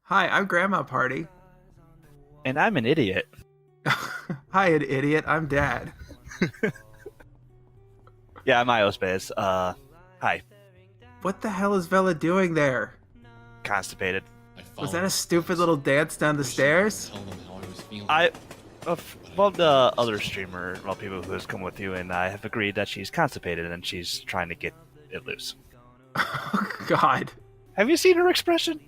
Hi, I'm Grandma Party. And I'm an idiot. Hi, an idiot. I'm Dad. Yeah, I'm Iospace. Hi. What the hell is Vela doing there? Constipated. Was that a stupid little dance down the stairs? I, well, the other streamer, well, people who has come with you and I have agreed that she's constipated and she's trying to get it loose. Oh, God. Have you seen her expression?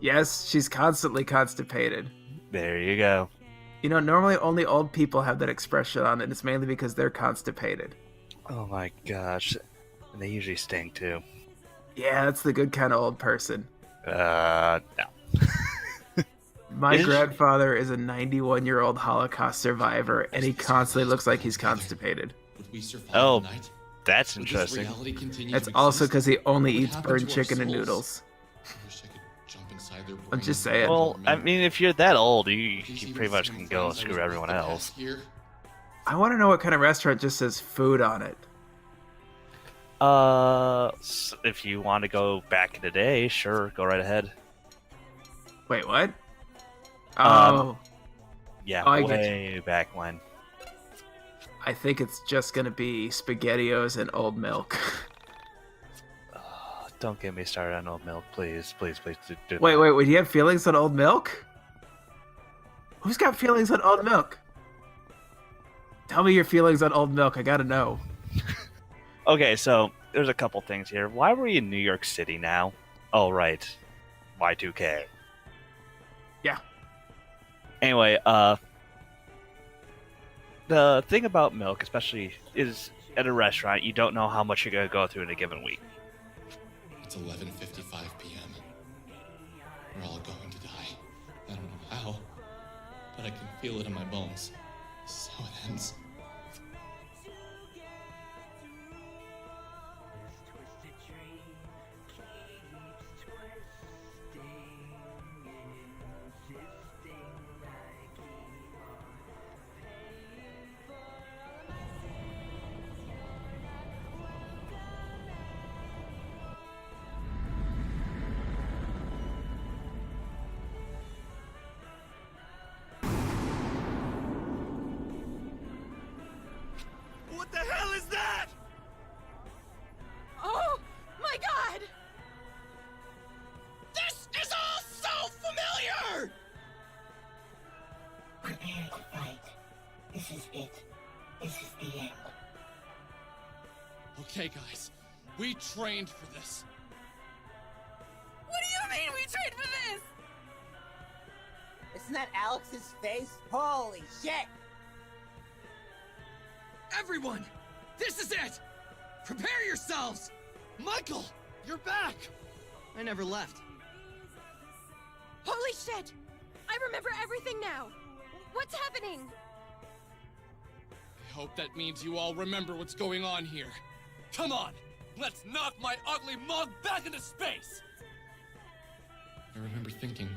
Yes, she's constantly constipated. There you go. You know, normally only old people have that expression on, and it's mainly because they're constipated. Oh my gosh. And they usually stink too. Yeah, that's the good kind of old person. No. My grandfather is a 91-year-old Holocaust survivor, and he constantly looks like he's constipated. Oh, that's interesting. It's also because he only eats burned chicken and noodles. I'm just saying. Well, I mean, if you're that old, you pretty much can go and screw everyone else. I want to know what kind of restaurant just says food on it. If you want to go back in the day, sure, go right ahead. Wait, what? Yeah, I way back when. I think it's just gonna be SpaghettiOs and old milk. Don't get me started on old milk, please. Please do Wait, not. wait, do you have feelings on old milk? Who's got feelings on old milk? Tell me your feelings on old milk, I gotta know. Okay, so there's a couple things here. Why were you in New York City now? Oh, right. Y2K. Yeah. Anyway, the thing about milk, especially, is at a restaurant, you don't know how much you're going to go through in a given week. It's 11:55 p.m. We're all going to die. I don't know how, but I can feel it in my bones. This is how it ends. What the hell is that? Oh my God! This is all so familiar! Prepare to fight. This is it. This is the end. Okay, guys, we trained for this. What do you mean we trained for this? Isn't that Alex's face? Holy shit! Everyone, this is it! Prepare yourselves! Michael, you're back! I never left. Holy shit! I remember everything now. What's happening? I hope that means you all remember what's going on here. Come on, let's knock my ugly mug back into space! I remember thinking,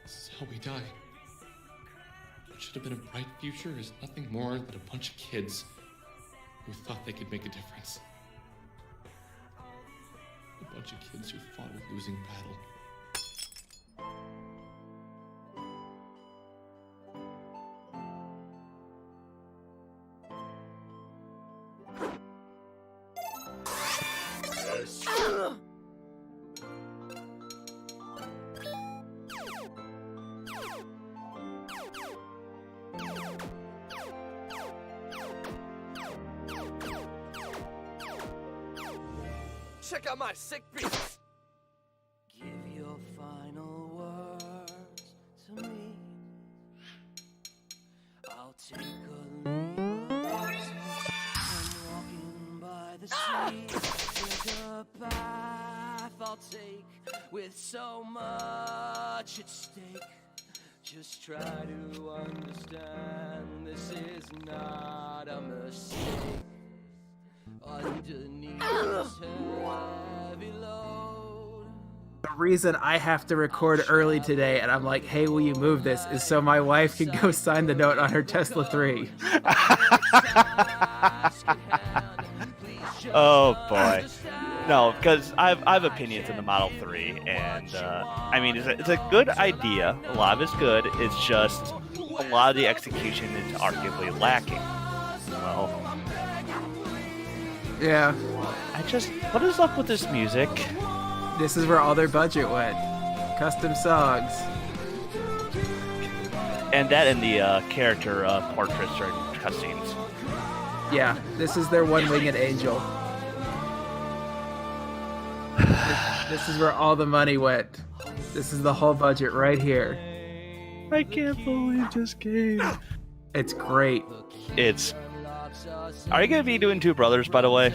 this is how we die. What should have been a bright future is nothing more than a bunch of kids who thought they could make a difference. A bunch of kids who fought a losing battle. Check out my sick beats! Give your final words to me. I'll take a leave of absence. I'm walking by the sea. Take a path I'll take with so much at stake. Just try to understand this is not a mistake. Underneath this heavy load. The reason I have to record early today and I'm like, hey, will you move this, is so my wife can go sign the note on her Tesla 3. Oh boy. No, because I've opinions in the Model 3, and I mean it's a good idea. A lot of it's good. It's just a lot of the execution is arguably lacking. Well, Yeah, what is up with this music? this is where all their budget went. Custom songs. And that and the character portraits or cutscenes. Yeah, this is their one-winged angel. This is where all the money went. This is the whole budget right here. I can't believe this game. It's great. Are you gonna be doing Two Brothers, by the way?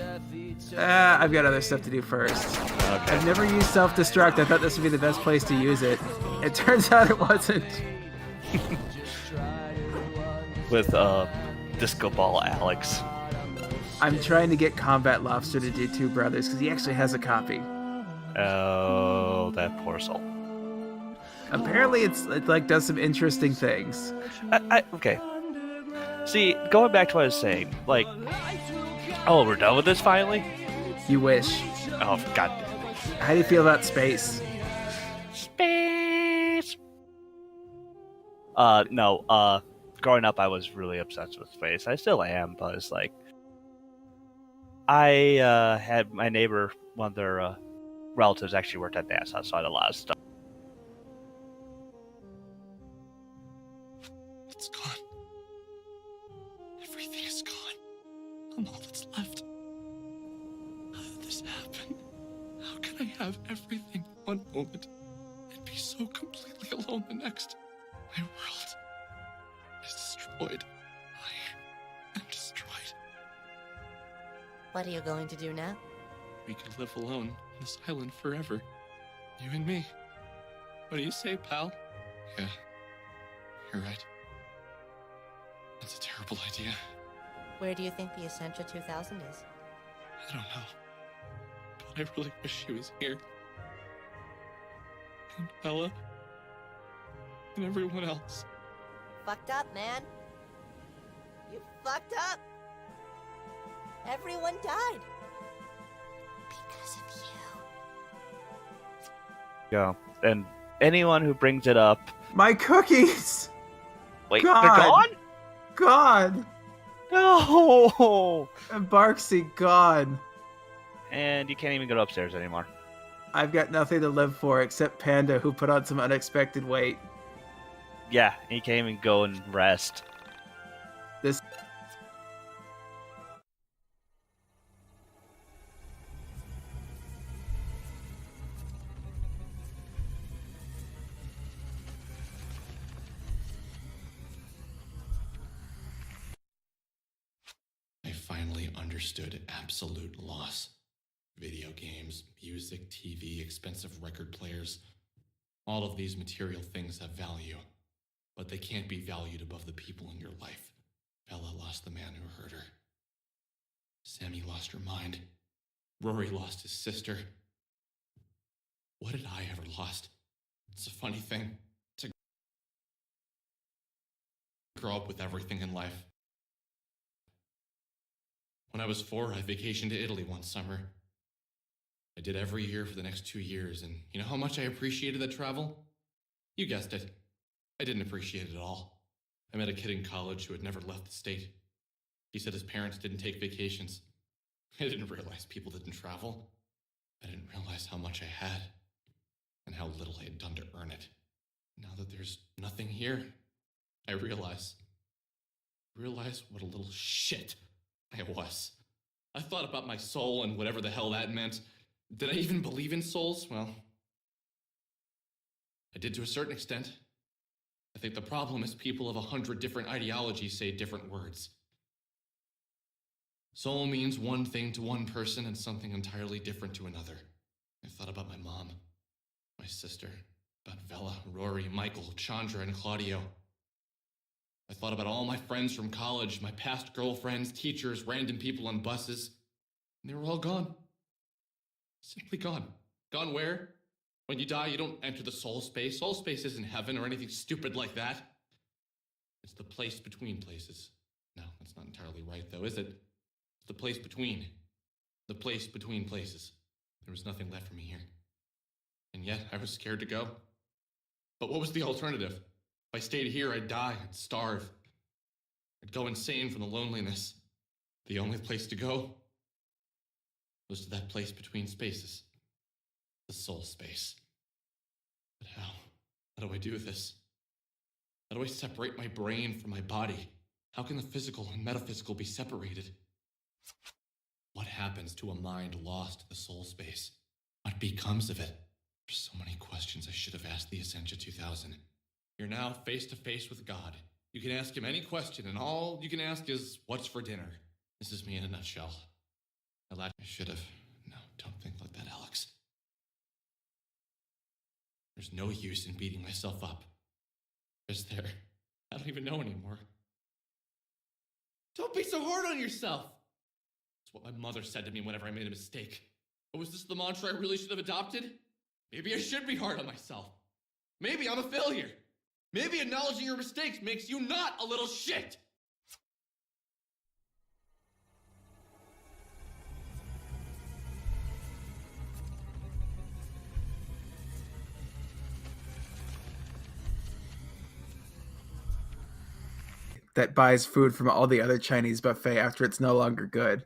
I've got other stuff to do first. Okay. I've never used self-destruct. I thought this would be the best place to use it. It turns out it wasn't. With Disco Ball Alex. I'm trying to get Combat Lobster to do Two Brothers because he actually has a copy. Oh, that poor soul. Apparently, it like does some interesting things. Okay. See, going back to what I was saying, like, oh, we're done with this finally? You wish. Oh, god. How do you feel about space? Space. No. Growing up, I was really obsessed with space. I still am, but it's like, I had my neighbor, one of their relatives actually worked at NASA, so I had a lot of stuff. It's gone. Everything is gone. I'm all that's left. How did this happen? How can I have everything one moment and be so completely alone the next? My world is destroyed. I am destroyed. What are you going to do now? We could live alone on this island forever. You and me. What do you say, pal? Yeah, you're right. That's a terrible idea. Where do you think the Essentia 2000 is? I don't know. But I really wish she was here. And Bella. And everyone else. Fucked up, man. You fucked up. Everyone died. Because of you. Yeah. And anyone who brings it up... My cookies! Wait, God. they're gone? God! No! And Barksy, gone. And you can't even go upstairs anymore. I've got nothing to live for except Panda, who put on some unexpected weight. Yeah, and you can't even go and rest. This... I finally understood absolute loss. Video games, music, TV, expensive record players. All of these material things have value, but they can't be valued above the people in your life. Bella lost the man who hurt her. Sammy lost her mind. Rory lost his sister. What did I ever lost? It's a funny thing to grow up with everything in life. When I was 4, I vacationed to Italy one summer. I did every year for the next 2 years, and you know how much I appreciated that travel? You guessed it. I didn't appreciate it at all. I met a kid in college who had never left the state. He said his parents didn't take vacations. I didn't realize people didn't travel. I didn't realize how much I had, and how little I had done to earn it. Now that there's nothing here, I realize what a little shit I was. I thought about my soul and whatever the hell that meant. Did I even believe in souls? Well, I did to a certain extent. I think the problem is people of 100 different ideologies say different words. Soul means one thing to one person and something entirely different to another. I thought about my mom, my sister, about Vela, Rory, Michael, Chandra, and Claudio. I thought about all my friends from college, my past girlfriends, teachers, random people on buses. And they were all gone. Simply gone. Gone where? When you die, you don't enter the soul space. Soul space isn't heaven or anything stupid like that. It's the place between places. No, that's not entirely right, though, is it? It's the place between. The place between places. There was nothing left for me here. And yet, I was scared to go. But what was the alternative? If I stayed here, I'd die, I'd starve. I'd go insane from the loneliness. The only place to go was to that place between spaces. The soul space. But how? How do I do this? How do I separate my brain from my body? How can the physical and metaphysical be separated? What happens to a mind lost to the soul space? What becomes of it? There's so many questions I should have asked the Essentia 2000. You're now face to face with God. You can ask him any question, and all you can ask is, what's for dinner? This is me in a nutshell. I should have. No, don't think like that, Alex. There's no use in beating myself up. Is there? I don't even know anymore. Don't be so hard on yourself! That's what my mother said to me whenever I made a mistake. But was this the mantra I really should have adopted? Maybe I should be hard on myself. Maybe I'm a failure. Maybe acknowledging your mistakes makes you not a little shit! That buys food from all the other Chinese buffet after it's no longer good.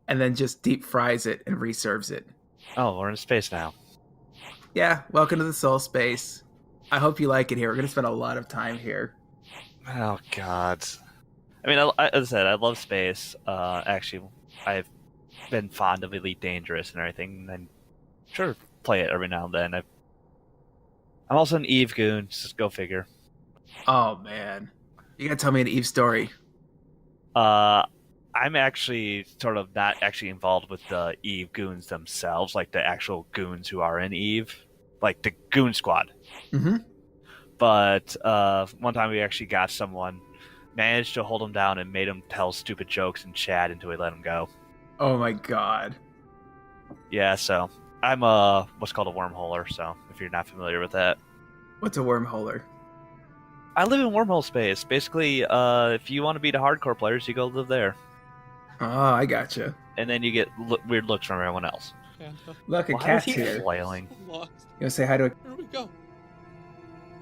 And then just deep fries it and reserves it. Oh, we're in space now. Yeah, welcome to the soul space. I hope you like it here. We're going to spend a lot of time here. Oh, God. I mean, as I said, I love space. Actually, I've been fond of Elite Dangerous and everything, and sure, play it every now and then. I'm also an Eve goon, just go figure. Oh, man. You got to tell me an Eve story. I'm actually sort of not actually involved with the Eve goons themselves, like the actual goons who are in Eve, like the goon squad. Mm-hmm. But one time we actually got someone, managed to hold him down and made him tell stupid jokes in chat until we let him go. Oh my god. Yeah, so I'm what's called a wormholer, so if you're not familiar with that. What's a wormholer? I live in wormhole space. Basically, if you want to be the hardcore players, you go live there. Oh, I gotcha. And then you get weird looks from everyone else. Look, a Why cat's is he here. flailing? I'm lost. You want to say hi to a... Where do we go?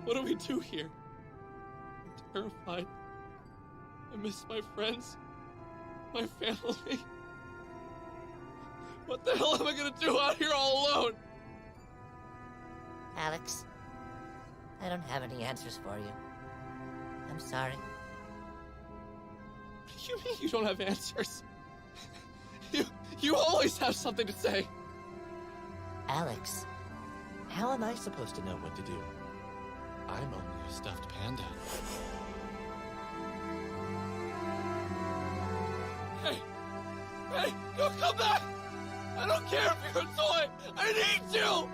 What do we do here? I'm terrified. I miss my friends. My family. What the hell am I gonna do out here all alone? Alex, I don't have any answers for you. I'm sorry. You mean you don't have answers? You always have something to say. Alex, how am I supposed to know what to do? I'm only a stuffed panda. Hey, come back! I don't care if you're a toy! I need you!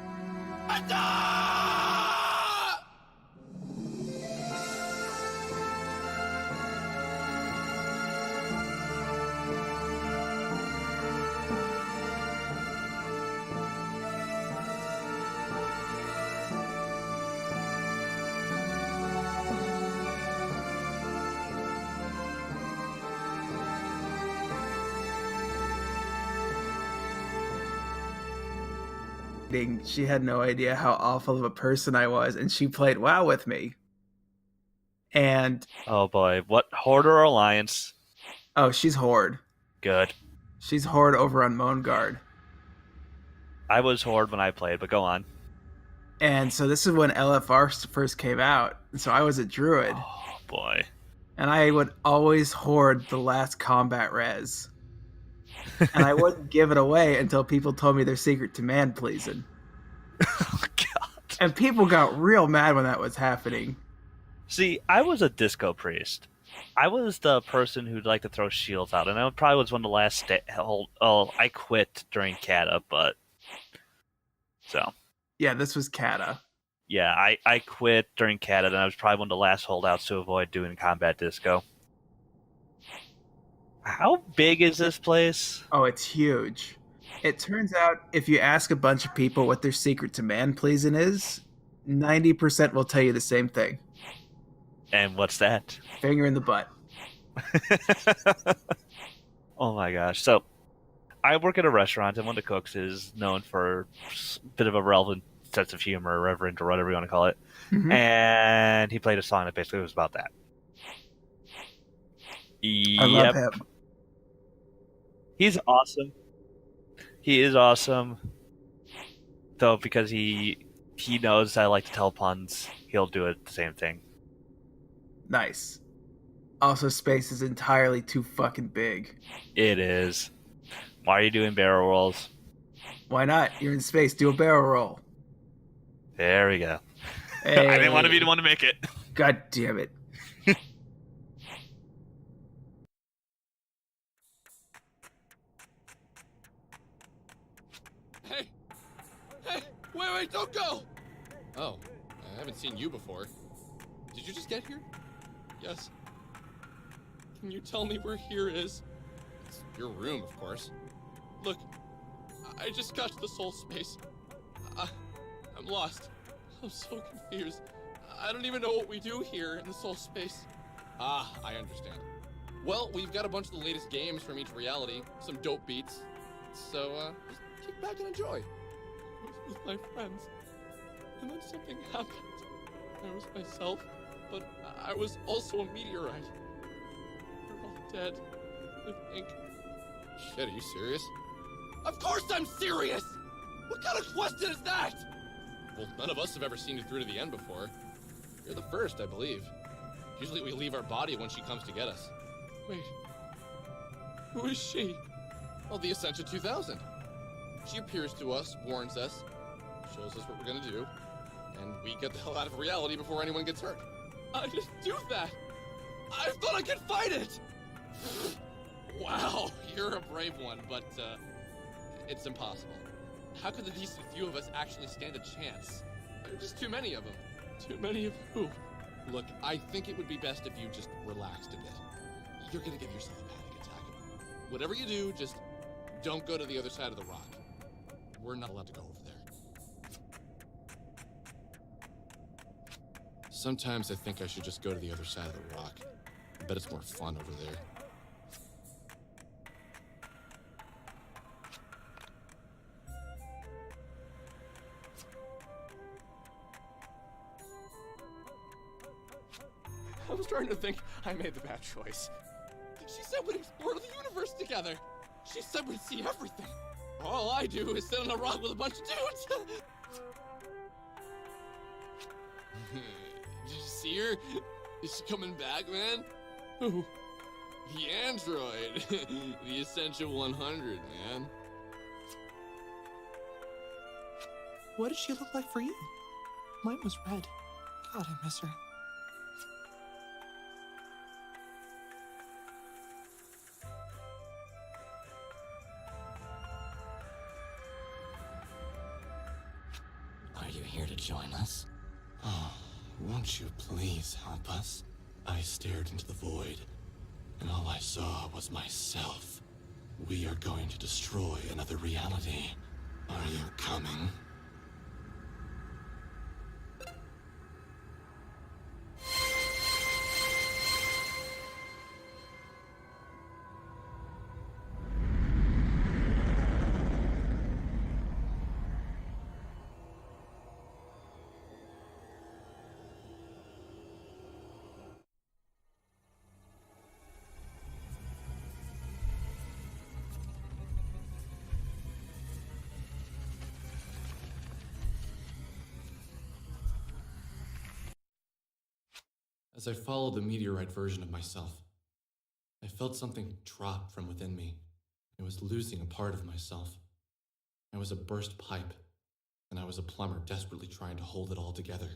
She had no idea how awful of a person I was, and she played WoW with me. And... Oh boy, what Horde or Alliance? Oh, she's Horde. Good. She's Horde over on Moangard. I was Horde when I played, but go on. And so this is when LFR first came out. So I was a druid. Oh boy. And I would always hoard the last combat res. And I wouldn't give it away until people told me their secret to man-pleasing. Oh god. And people got real mad when that was happening. See, I was a disco priest. I was the person who'd like to throw shields out, and I probably was one of the last I quit during Kata, but... So... Yeah, this was Kata. Yeah, I quit during Kata, and I was probably one of the last holdouts to avoid doing combat disco. How big is this place? Oh, it's huge. It turns out if you ask a bunch of people what their secret to man-pleasing is, 90% will tell you the same thing. And what's that? Finger in the butt. Oh my gosh. So, I work at a restaurant, and one of the cooks is known for a bit of a relevant sense of humor, irreverent, or whatever you want to call it. Mhm. And he played a song that basically was about that. I love Yep. him. He's awesome. He is awesome. Though, because he knows I like to tell puns, he'll do it the same thing. Nice. Also, space is entirely too fucking big. It is. Why are you doing barrel rolls? Why not? You're in space. Do a barrel roll. There we go. Hey. I didn't want to be the one to make it. God damn it. Hey! Hey! Wait, don't go! Oh, I haven't seen you before. Did you just get here? Yes. Can you tell me where here is? It's your room, of course. Look, I just got to the soul space. I'm lost. I'm so confused. I don't even know what we do here in the soul space. Ah, I understand. Well, we've got a bunch of the latest games from each reality, some dope beats. So, just kick back and enjoy. I was with my friends, and then something happened. I was myself, but I was also a meteorite. We're all dead, with ink. Shit, are you serious? Of course I'm serious! What kind of question is that? Well, none of us have ever seen you through to the end before. You're the first, I believe. Usually we leave our body when she comes to get us. Wait. Who is she? Well, the Ascension 2000. She appears to us, warns us, shows us what we're gonna do, and we get the hell out of reality before anyone gets hurt. I didn't do that! I thought I could fight it! Wow, you're a brave one, but, it's impossible. How could the decent few of us actually stand a chance? There are just too many of them. Too many of who? Look, I think it would be best if you just relaxed a bit. You're gonna give yourself a panic attack. Whatever you do, just don't go to the other side of the rock. We're not allowed to go over there. Sometimes I think I should just go to the other side of the rock. I bet it's more fun over there. I was starting to think I made the bad choice. She said we'd explore the universe together. She said we'd see everything. All I do is sit on a rock with a bunch of dudes. Did you see her? Is she coming back, man? Who? The android. The Essential 100, man. What did she look like for you? Mine was red. God, I miss her. Are you here to join us? Oh, won't you please help us? I stared into the void, and all I saw was myself. We are going to destroy another reality. Are you coming? As I followed the meteorite version of myself, I felt something drop from within me. I was losing a part of myself. I was a burst pipe, and I was a plumber desperately trying to hold it all together.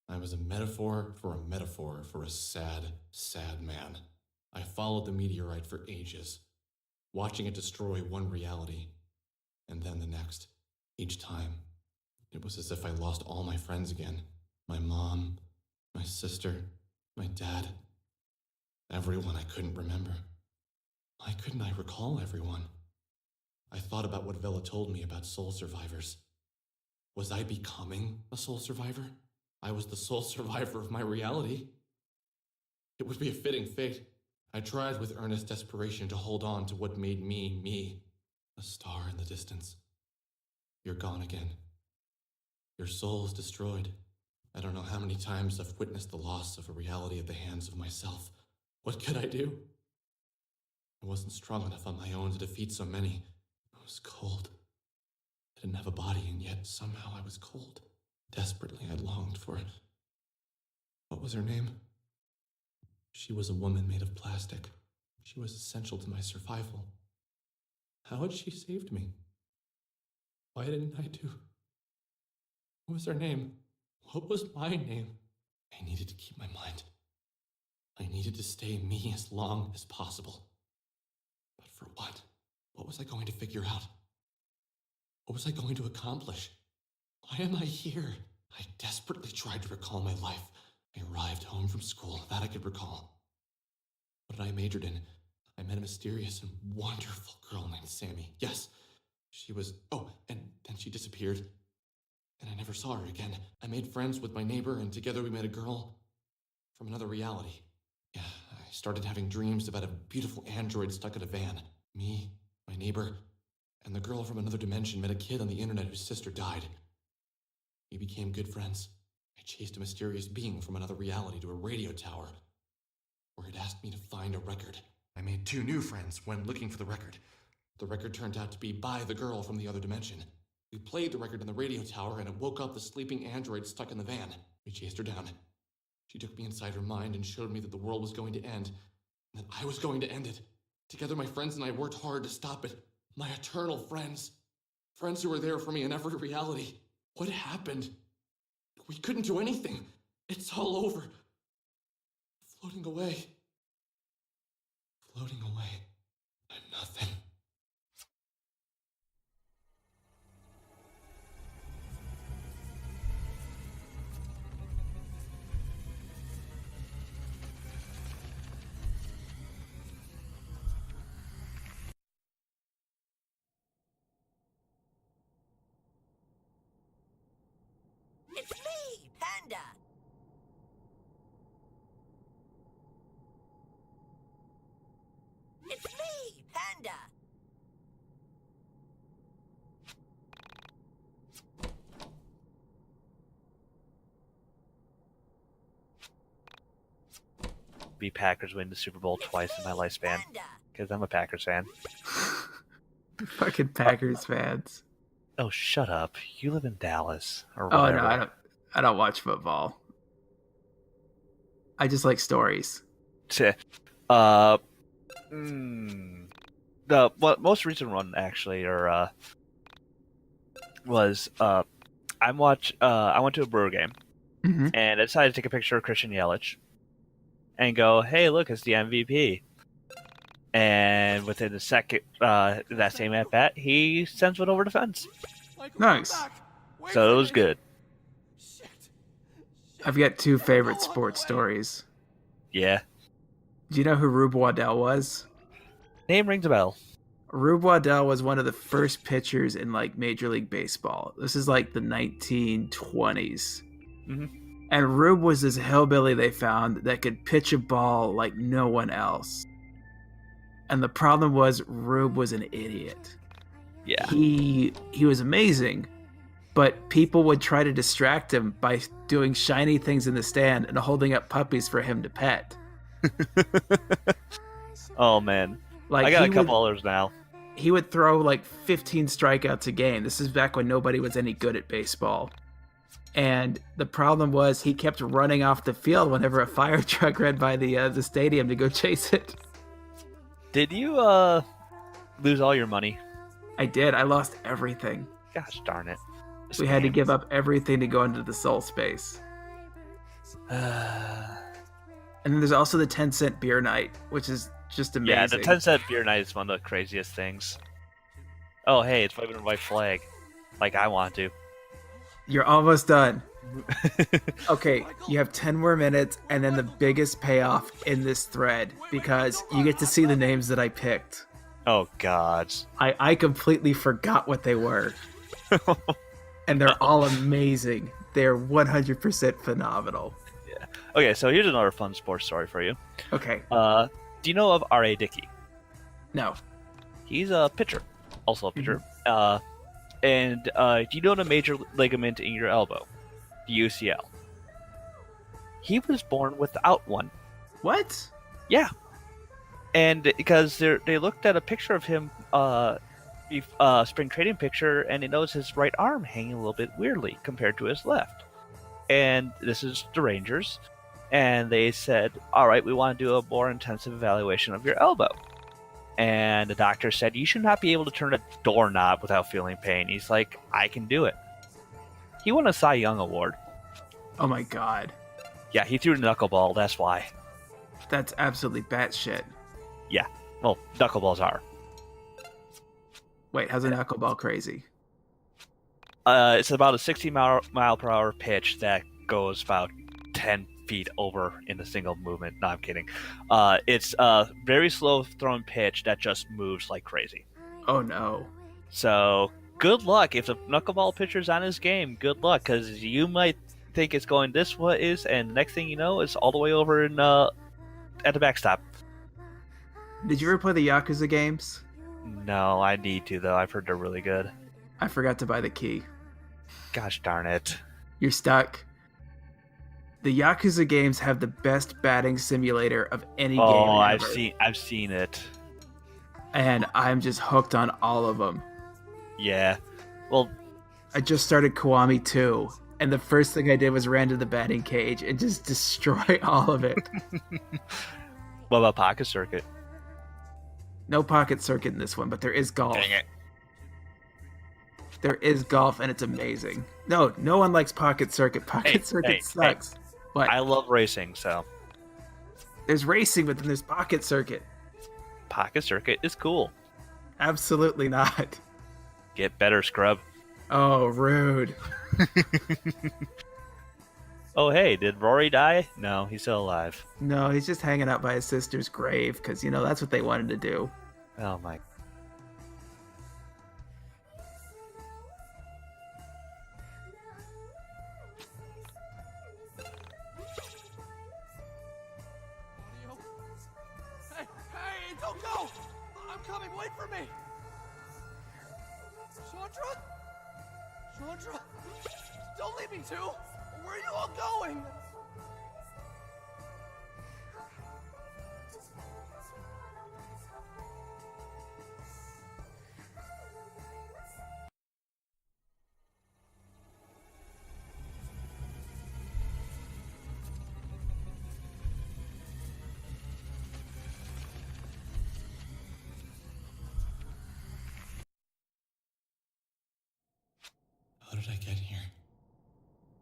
I was a metaphor for a sad, sad man. I followed the meteorite for ages, watching it destroy one reality, and then the next. Each time, it was as if I lost all my friends again. My mom, my sister, my dad, everyone I couldn't remember. Why couldn't I recall everyone? I thought about what Vela told me about soul survivors. Was I becoming a soul survivor? I was the sole survivor of my reality. It would be a fitting fate. I tried with earnest desperation to hold on to what made me, me. A star in the distance. You're gone again. Your soul's destroyed. I don't know how many times I've witnessed the loss of a reality at the hands of myself. What could I do? I wasn't strong enough on my own to defeat so many. I was cold. I didn't have a body, and yet somehow I was cold. Desperately, I longed for it. What was her name? She was a woman made of plastic. She was essential to my survival. How had she saved me? Why didn't I do? What was her name? What was my name? I needed to keep my mind. I needed to stay me as long as possible. But for what? What was I going to figure out? What was I going to accomplish? Why am I here? I desperately tried to recall my life. I arrived home from school, that I could recall. What I majored in, I met a mysterious and wonderful girl named Sammy. Yes, she was... Oh, and then she disappeared. And I never saw her again. I made friends with my neighbor, and together we met a girl from another reality. Yeah, I started having dreams about a beautiful android stuck in a van. Me, my neighbor, and the girl from another dimension met a kid on the internet whose sister died. We became good friends. I chased a mysterious being from another reality to a radio tower, where it asked me to find a record. I made 2 new friends when looking for the record. The record turned out to be by the girl from the other dimension. We played the record in the radio tower, and it woke up the sleeping android stuck in the van. We chased her down. She took me inside her mind and showed me that the world was going to end, and that I was going to end it. Together, my friends and I worked hard to stop it. My eternal friends. Friends who were there for me in every reality. What happened? We couldn't do anything. It's all over. Floating away. Floating away. I'm nothing. It's me, Panda! It's me, Panda! Be Packers win the Super Bowl twice in my lifespan. Panda! Because I'm a Packers fan. Fucking Packers fans. Oh, shut up. You live in Dallas. Or Oh whatever. no, I don't watch football. I just like stories. The most recent one actually, was I went to a Brewer game Mm-hmm. and I decided to take a picture of Christian Yelich and go, hey, look, it's the MVP. And within the second that same at bat, he sends one over the fence. Nice. So it was good. I've got 2 favorite sports stories. Yeah. Do you know who Rube Waddell was? Name rings a bell. Rube Waddell was one of the first pitchers in like Major League Baseball. This is like the 1920s. Mm-hmm. And Rube was this hillbilly they found that could pitch a ball like no one else. And the problem was Rube was an idiot. Yeah. He was amazing, but people would try to distract him by doing shiny things in the stand and holding up puppies for him to pet. Oh, man. Like I got a couple others now. He would throw like 15 strikeouts a game. This is back when nobody was any good at baseball. And the problem was he kept running off the field whenever a fire truck ran by the stadium to go chase it. Did you lose all your money? I did. I lost everything. Gosh darn it. We had to give up everything to go into the soul space. And then there's also the 10-cent beer night, which is just amazing. Yeah, the 10-cent beer night is one of the craziest things. Oh, hey, it's waving a white flag. Like I want to. You're almost done. Okay, you have 10 more minutes, and then the biggest payoff in this thread, because you get to see the names that I picked. Oh, God. I completely forgot what they were. And they're all amazing. They're 100% phenomenal. Yeah. Okay, so here's another fun sports story for you. Okay. Do you know of R.A. Dickey? No. He's a pitcher also a pitcher. And do you know the major ligament in your elbow, the UCL? He was born without one. What? Yeah, and because they looked at a picture of him, spring training picture, and they noticed his right arm hanging a little bit weirdly compared to his left. And this is the Rangers, and they said, "All right, we want to do a more intensive evaluation of your elbow." And the doctor said, "You should not be able to turn a doorknob without feeling pain." He's like, "I can do it." He won a Cy Young award. Oh my god. Yeah, he threw the knuckleball. That's why. That's absolutely batshit. Yeah, well, knuckleballs are. Wait, how's a knuckleball crazy? It's about a 60-mile per hour pitch that goes about 10 feet over in a single movement. No, I'm kidding. It's a very slow throwing pitch that just moves like crazy. Oh no. So good luck if the knuckleball pitcher's on his game. Good luck, because you might think it's going this way, and next thing you know, it's all the way over in at the backstop. Did you ever play the Yakuza games? No, I need to though. I've heard they're really good. I forgot to buy the key. Gosh darn it. You're stuck. The Yakuza games have the best batting simulator of any game Oh, ever. I've seen it. And I'm just hooked on all of them. Yeah. Well, I just started Kiwami 2, and the first thing I did was ran to the batting cage and just destroy all of it. what about Pocket Circuit? No pocket circuit in this one, but there is golf. Dang it. There is golf, and it's amazing. No one likes Pocket Circuit. Pocket Circuit sucks. What? I love racing, so. There's racing, but then there's Pocket Circuit. Pocket Circuit is cool. Absolutely not. Get better, scrub. Oh, rude. Oh, hey, did Rory die? No, he's still alive. No, he's just hanging out by his sister's grave, because, that's what they wanted to do. Oh, my. Hey, don't go! I'm coming, wait for me! Chandra? Chandra? Don't leave me too! Where are you all going? How did I get here?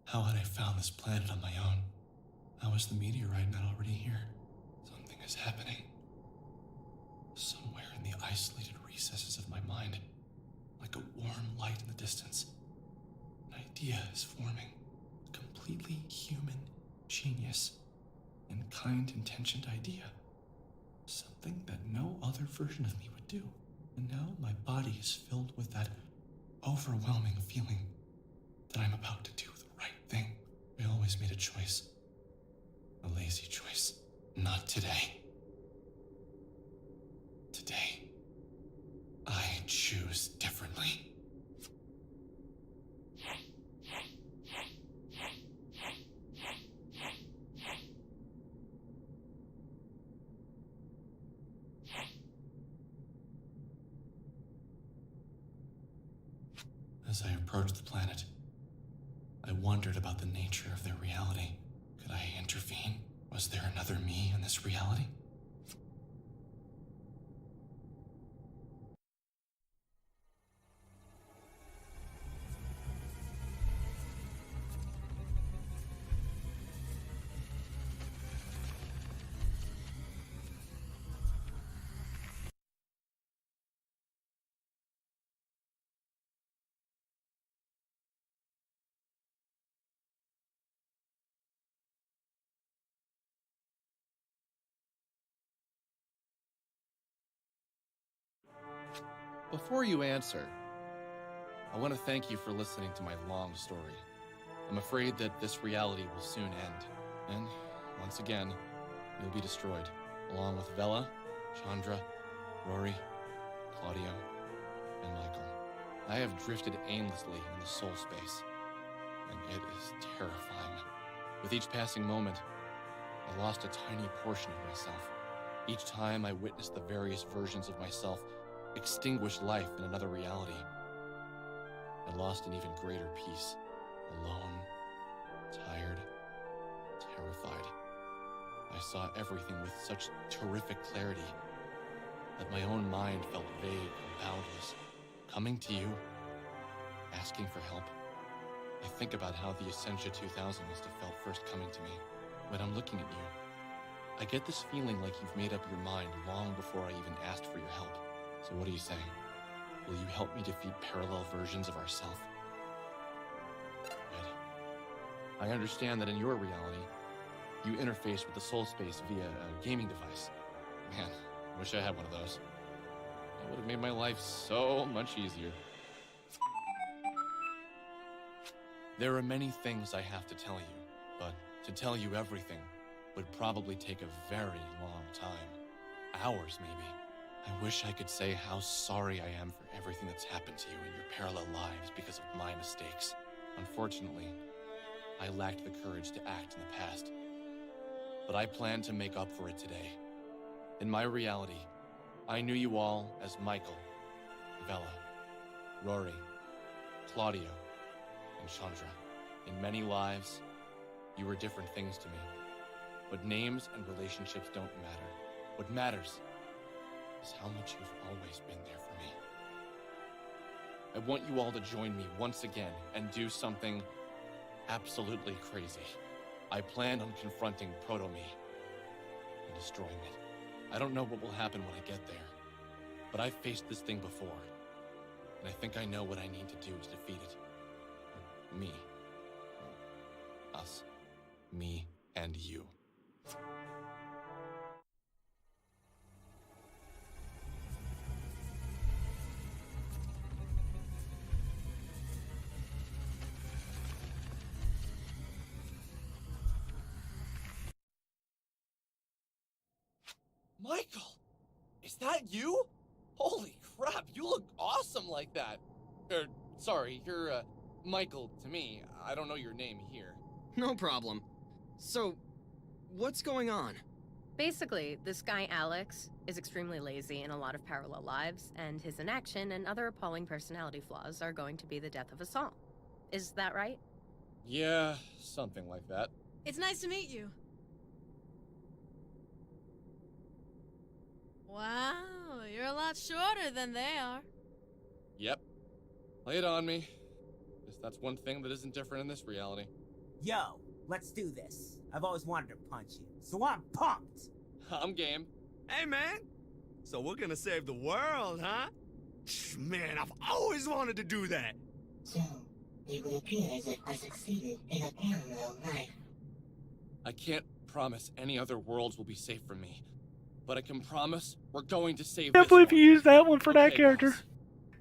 How had I found this planet on my own? How is the meteorite not already here? Something is happening. Somewhere in the isolated recesses of my mind, like a warm light in the distance, an idea is forming. A completely human genius and kind-intentioned idea. Something that no other version of me would do. And now my body is filled with that overwhelming feeling that I'm about to do the right thing. I always made a choice. A lazy choice. Not today. Today, I choose differently. As I approached the planet, I wondered about the nature of their reality. Could I intervene? Was there another me in this reality? Before you answer, I want to thank you for listening to my long story. I'm afraid that this reality will soon end, and once again, you'll be destroyed, along with Vela, Chandra, Rory, Claudio, and my I have drifted aimlessly in the soul space, and it is terrifying. With each passing moment, I lost a tiny portion of myself. Each time I witnessed the various versions of myself extinguish life in another reality, I lost an even greater peace. Alone, tired, terrified. I saw everything with such terrific clarity that my own mind felt vague and boundless. Coming to you, asking for help. I think about how the Essentia 2000 must have felt first coming to me. When I'm looking at you, I get this feeling like you've made up your mind long before I even asked for your help. So what do you say? Will you help me defeat parallel versions of ourselves? Good. I understand that in your reality, you interface with the soul space via a gaming device. Man, I wish I had one of those. That would have made my life so much easier. There are many things I have to tell you, but to tell you everything would probably take a very long time. Hours, maybe. I wish I could say how sorry I am for everything that's happened to you in your parallel lives because of my mistakes. Unfortunately, I lacked the courage to act in the past. But I plan to make up for it today. In my reality, I knew you all as Michael, Vela, Rory, Claudio, and Chandra. In many lives, you were different things to me. But names and relationships don't matter. What matters is how much you've always been there for me. I want you all to join me once again and do something absolutely crazy. I plan on confronting Proto-Me and destroying it. I don't know what will happen when I get there, but I've faced this thing before, and I think I know what I need to do to defeat it. Me. Us. Me and you. Michael! Is that you? Holy crap, you look awesome like that! Sorry, you're, Michael to me. I don't know your name here. No problem. So, what's going on? Basically, this guy Alex is extremely lazy in a lot of parallel lives, and his inaction and other appalling personality flaws are going to be the death of us all. Is that right? Yeah, something like that. It's nice to meet you. Wow, you're a lot shorter than they are. Yep. Lay it on me. Guess that's one thing that isn't different in this reality. Yo, let's do this. I've always wanted to punch you, so I'm pumped. I'm game. Hey, man! So we're gonna save the world, huh? Man, I've always wanted to do that! So, it would appear as if I succeeded in a parallel life. I can't promise any other worlds will be safe from me, but I can promise we're going to save I this can't believe one. you used that one for that Okay, character. guys.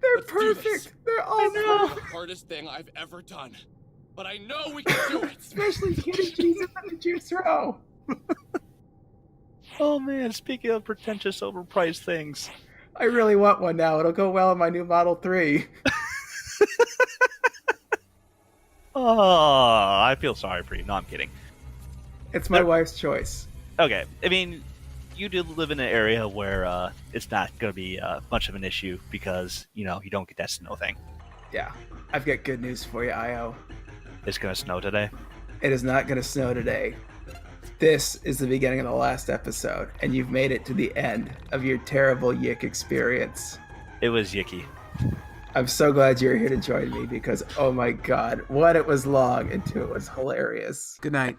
They're Let's do this. perfect. They're all It's the perfect. hardest thing I've ever done, but I know we can do it. Especially getting Jesus in the juice row. Oh man, speaking of pretentious, overpriced things. I really want one now. It'll go well in my new Model 3. Oh, I feel sorry for you. No, I'm kidding. It's my wife's choice. Okay, I mean, you do live in an area where it's not going to be much of an issue because, you know, you don't get that snow thing. Yeah, I've got good news for you, Io. It's going to snow today. It is not going to snow today. This is the beginning of the last episode, and you've made it to the end of your terrible Yiik experience. It was yicky. I'm so glad you're here to join me because, oh my god, one, it was long, and two, it was hilarious. Good night.